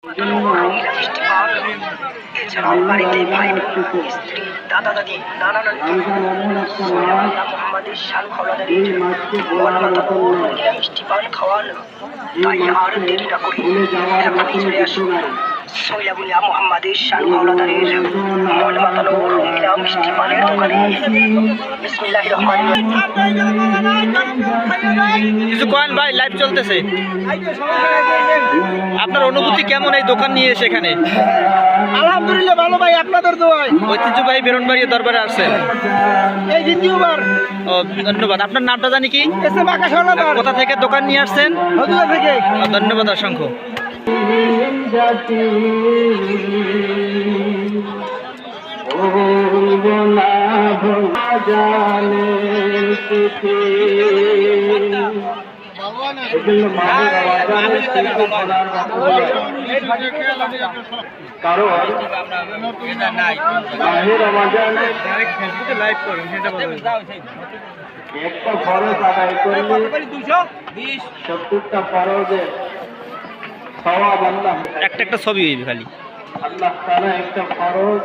মিষ্টি পান এছাড়াও বাড়িতে ভাই স্ত্রী দাদা দাদি নানা নানি মোহাম্মদের শাল খোলাদারির মিষ্টি পান খাওয়ান। তাই আর দেরি না করে এখনই চলে আসুন সৈলাবুলিয়া মোহাম্মদের শাল খোলাদারির মন মাতানো রঙিলা মিষ্টি পানের দোকানে। বিসমিল্লাহির রহমানির রহিম। কিছু কয়েন ভাই, লাইভ চলতেছে। আপনার অনুভূতি কেমন এই দোকান নিয়ে সেখানে? আলহামদুলিল্লাহ ভালো ভাই, আপনাদের দোয়ায়। ঐতিহ্যবাহী বেরনবাড়ি দরবারে আসছেন এই দ্বিতীয়বার। ও ধন্যবাদ। আপনার নামটা জানি কি? কোথা থেকে দোকান নিয়ে আসছেন? হজুরা থেকে। ধন্যবাদ অসংখ্য। একটা ফরজ আদায় করলে 70টা ফরজের সওয়াব আল্লাহ একটা ছবি হইবে খালি। আল্লাহ তাআলা একটা ফরজ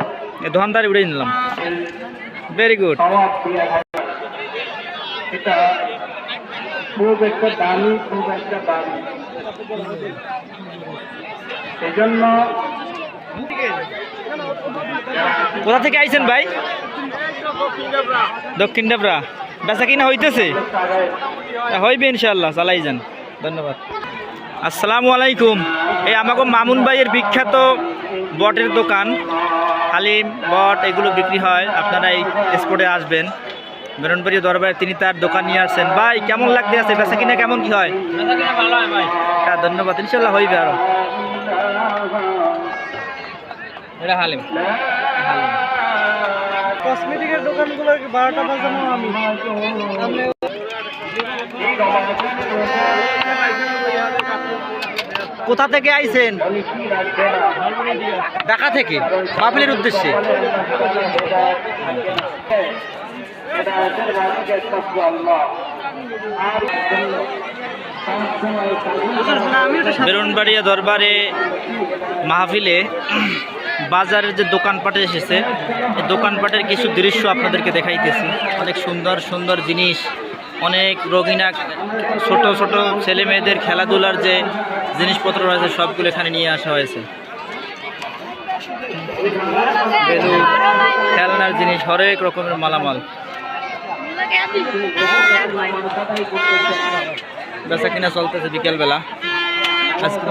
দোকানদারি উড়ে নিলাম। Very good. সওয়াব দিয়া হয়। এটা খুব একটা দামি, সেজন্য কোথা থেকে আইছেন ভাই? দক্ষিণ ডাবরা। বেচা কিনা হইতেছে? হইবে ইনশাআল্লাহ, চালাই যান। ধন্যবাদ। আসসালামু আলাইকুম। এই আমাকে মামুন ভাইয়ের বিখ্যাত বটের দোকান, হালিম বট এগুলো বিক্রি হয়। আপনারা এই স্পটে আসবেন। বেরনবাড়ি দরবারে তিনি তার দোকান নিয়ে আসছেন। ভাই কেমন লাগতে আছে? বেচা কিনা কেমন কি হয়? ভালো হয় ভাই। হ্যাঁ ধন্যবাদ, ইনশাল্লাহ হইবে আরো। এটা হালিম। কসমেটিকের দোকানগুলো 12টা বাজানো আমি। কোথা থেকে আইছেন? ঢাকা থেকে মাহফিলের উদ্দেশ্যে। বেরনবাড়িয়া দরবারে মাহফিলে বাজারের যে দোকানপাটে এসেছে, এই দোকানপাটের কিছু দৃশ্য আপনাদেরকে দেখাইতেছি। অনেক সুন্দর সুন্দর জিনিস, অনেক রঙিনা ছোট ছোট ছেলে মেয়েদের খেলাধুলার যে জিনিসপত্র রয়েছে সবগুলো এখানে নিয়ে আসা হয়েছে। বেলুন, খেলনার জিনিস, হরেক রকমের মালামাল। বেচা কিনা চলতেছে বিকেলবেলা। আজকে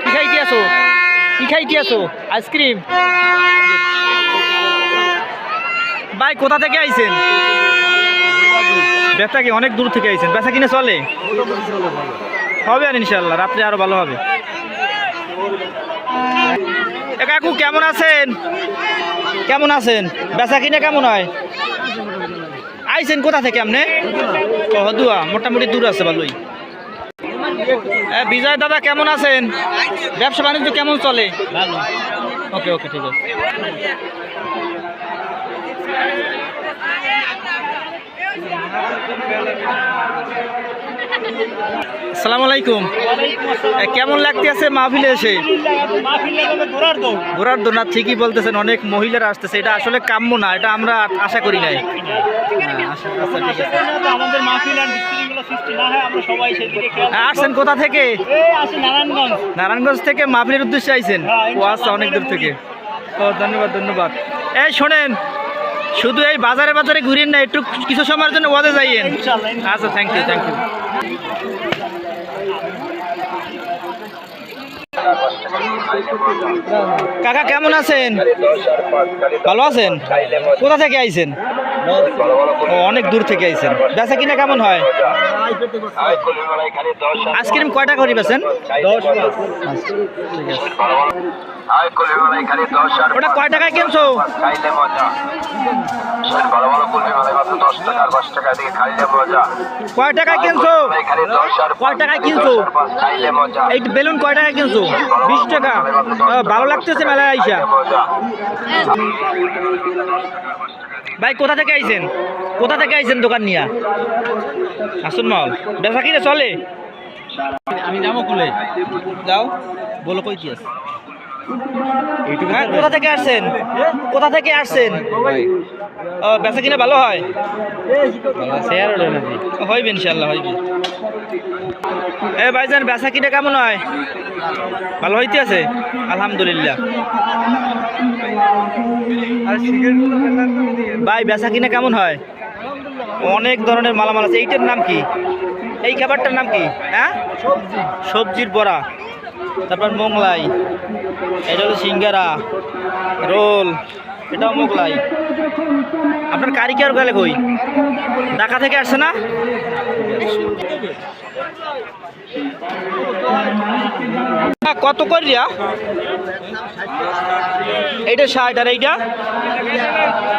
কি খাইতে আছো? কি খাইতে আছো? আইসক্রিম। ভাই কোথা থেকে আইছেন? বেচা কি অনেক দূর থেকে আইছেন? বেচা কিনে চলে? হবে আর ইনশাল্লাহ রাত্রে আরো ভালো হবে। কাকু কেমন আছেন? কেমন আছেন? বেচা কিনে কেমন হয়? আইছেন কোথা থেকে আপনি? হদুয়া, মোটামুটি দূর আছে ভালোই। বিজয় দাদা কেমন আছেন? ব্যবসা বাণিজ্য কেমন চলে? ওকে ওকে, ঠিক আছে। আসসালামু আলাইকুম। কেমন লাগতে আছে মাহফিলে এসে? ঘোরার দো না, ঠিকই বলতেছেন। অনেক মহিলারা আসতেছে, এটা আসলে কাম্য না, এটা আমরা আশা করি নাই। আসছেন কোথা থেকে? নারায়ণগঞ্জ থেকে মাহফিলের উদ্দেশ্যে আইছেন? ও আচ্ছা, অনেক দূর থেকে। ও ধন্যবাদ ধন্যবাদ। এই শোনেন, শুধু এই বাজারে বাজারে ঘুরিয়ে না, একটু কিছু সময়ের জন্য ওয়াজে যাইয়েন। আচ্ছা, থ্যাংক ইউ থ্যাংক ইউ। কাকা কেমন আছেন? ভালো আছেন? কোথা থেকে আইছেন? ও অনেক দূর থেকে আইছেন। বেচা কিনা কেমন হয়? আইসক্রিম কয়টা করে বেচেন? 10। ঠিক আছে। ওটা কয় টাকায় কিনছো? ভালো ভালো কুলফি মানে মাত্র 10 টাকা আর 5 টাকা দিয়ে খাইলে মজা। কয় টাকায় কিনছো? এখানে 10 আর কয় টাকায় কিনছো? খাইলে মজা। এই বেলুন কয় টাকায় কিনছো? 20 টাকা। ভালো লাগতেছে মেলায় আইসা। মজা। ভাই কোথা থেকে আইছেন? কোথা থেকে আইছেন দোকান নিয়া? আসুন মল বেচা কিনে চলে? আমি যাবো কুলে যাও বলো কই কি আছে। হ্যাঁ, কোথা থেকে আসছেন? কোথা থেকে আসছেন? বেচা কিনে ভালো হয়? হইবে ইনশাল্লাহ হইবে। এ ভাইজান বেচা কিনে কেমন হয়? ভালো হইতে আছে আলহামদুলিল্লাহ। ভাই বেচা কিনে কেমন হয়? অনেক ধরনের মালামাল আছে। এইটার নাম কি? এই খাবারটার নাম কি? হ্যাঁ, সবজির বড়া, তারপর মোগলাই, এটা হলো সিঙ্গারা, রোল, এটাও মোগলাই। আপনার কারিগর গেলে কই? ঢাকা থেকে আসছে না? কত করিয়া? এইটা 60 আর এইটা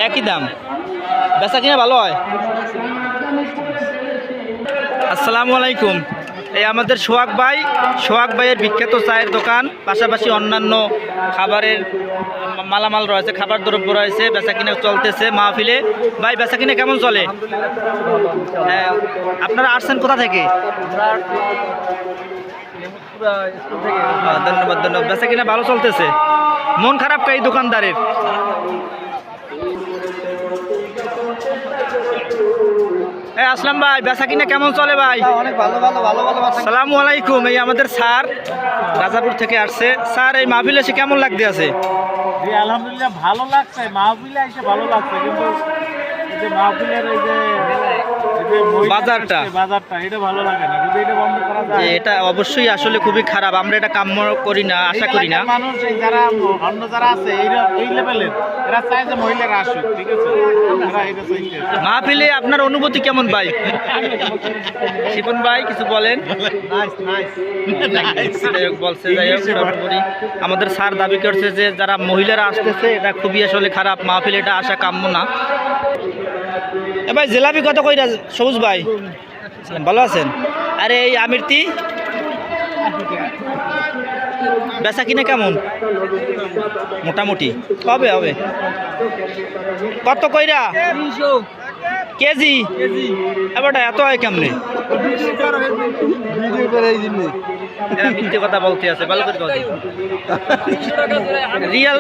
একই দাম। বেচা কিনা ভালো হয়? আসসালামু আলাইকুম। এই আমাদের সোহাগ ভাইয়ের বিখ্যাত চায়ের দোকান, পাশাপাশি অন্যান্য খাবারের মালামাল রয়েছে, খাবার দ্রব্য রয়েছে, বেচা কিনা চলতেছে মাহফিলে। ভাই বেচা কিনা কেমন চলে? আপনারা আসছেন কোথা থেকে? ধন্যবাদ ধন্যবাদ। বেচা কিনা ভালো চলতেছে? মন খারাপ এই দোকানদারের? আসলাম ভাই বেচা কিনা কেমন চলে ভাই? অনেক ভালো ভালো ভালো ভালো। আসসালামু আলাইকুম। এই আমাদের স্যার রাজাপুর থেকে আসছে। স্যার এই মাহফিলে এসে কেমন লাগতে আছে? আলহামদুলিল্লাহ ভালো লাগছে, মাহফিলে এসে ভালো লাগছে, কিন্তু এই যে মাহফিলের এই যে বাজারটা এটা ভালো লাগে না। যদি এটা বন্ধ করা যায়, এটা অবশ্যই আসলে খুবই খারাপ। আমরা এটা কাম্য করি না, আশা করি না। মানুষ এই যারা অন্য যারা আছে এই লেভেলের, এরা চায় যে মহিলারা আসুক, ঠিক আছে? এরা এটা চাইছে। মাহফিলে আপনার অনুভূতি কেমন ভাই? শিপন ভাই কিছু বলেন। যাই হোক বলছে, যাই হোক সর্বোপরি আমাদের স্যার দাবি করছে যে যারা মহিলারা আসতেছে এটা খুবই আসলে খারাপ। মাহফিলে এটা আসা কাম্য না। ভাই জিলাপি কত কইরা সবুজ ভাই? ভালো আছেন? আরে এই আমিরতি বেচা কিনে কেমন? মোটামুটি হবে হবে। কত কইরা কেজি? এবার এত হয় কেমনে? মিথ্যে কথা বলতে আছে, ভালো করে কথা।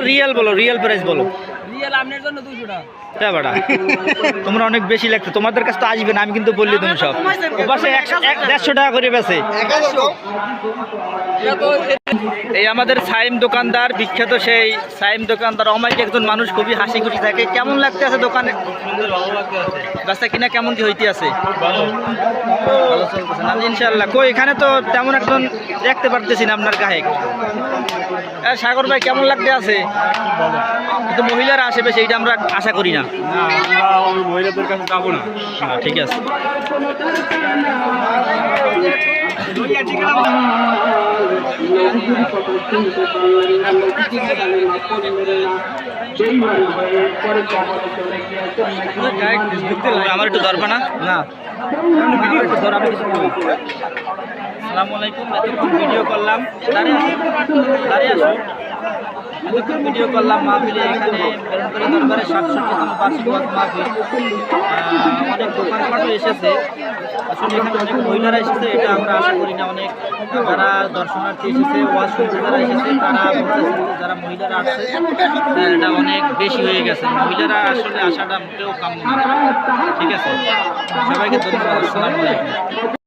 রিয়েল বলো, রিয়েল প্রাইস বলো। তোমরা অনেক বেশি লাগছে, তোমাদের কাছে তো আসবে না, আমি কিন্তু বললি তুমি সব ওপাশে 150 টাকা করে বেছে। এই আমাদের সাইম দোকানদার, বিখ্যাত সেই সাইম দোকানদার অমায়িক একজন মানুষ, খুবই হাসি খুশি থাকে। কেমন লাগতে আছে দোকানে? বেচা কিনা কেমন কি হইতে আছে? ভালো চলতেছে না ইনশাল্লাহ। কই এখানে তো তেমন একজন দেখতে পারতেছি না আপনার গায়ক। সাগর ভাই কেমন লাগতে আছে? কিন্তু মহিলারা আসে বেশি, এইটা আমরা আশা করি না। মহিলাদের কাছে যাবো না। ঠিক আছে। আমার একটু দরকার না না একটু ধর, আমি কিছু বলি। আসসালামু আলাইকুম। এতক্ষণ ভিডিও করলাম, দাঁড়িয়ে আসো। এতক্ষণ ভিডিও করলাম মাহফিলে, এখানে বেলুনতলী দরবারের 67তম বার্ষিক ওয়াজ মাহফিল। অনেক দোকানপাটও এসেছে, আসলে এখানে অনেক মহিলারা এসেছে, এটা আমরা আশা করি না। অনেক যারা দর্শনার্থী এসেছে, ওয়াজ শুনতে যারা এসেছে, তারা বলতেছেন যে যারা মহিলারা আসছে এটা অনেক বেশি হয়ে গেছে। মহিলারা আসলে আসাটা মোটেও কাম্য না। ঠিক আছে, সবাইকে ধন্যবাদ। আসসালামু আলাইকুম।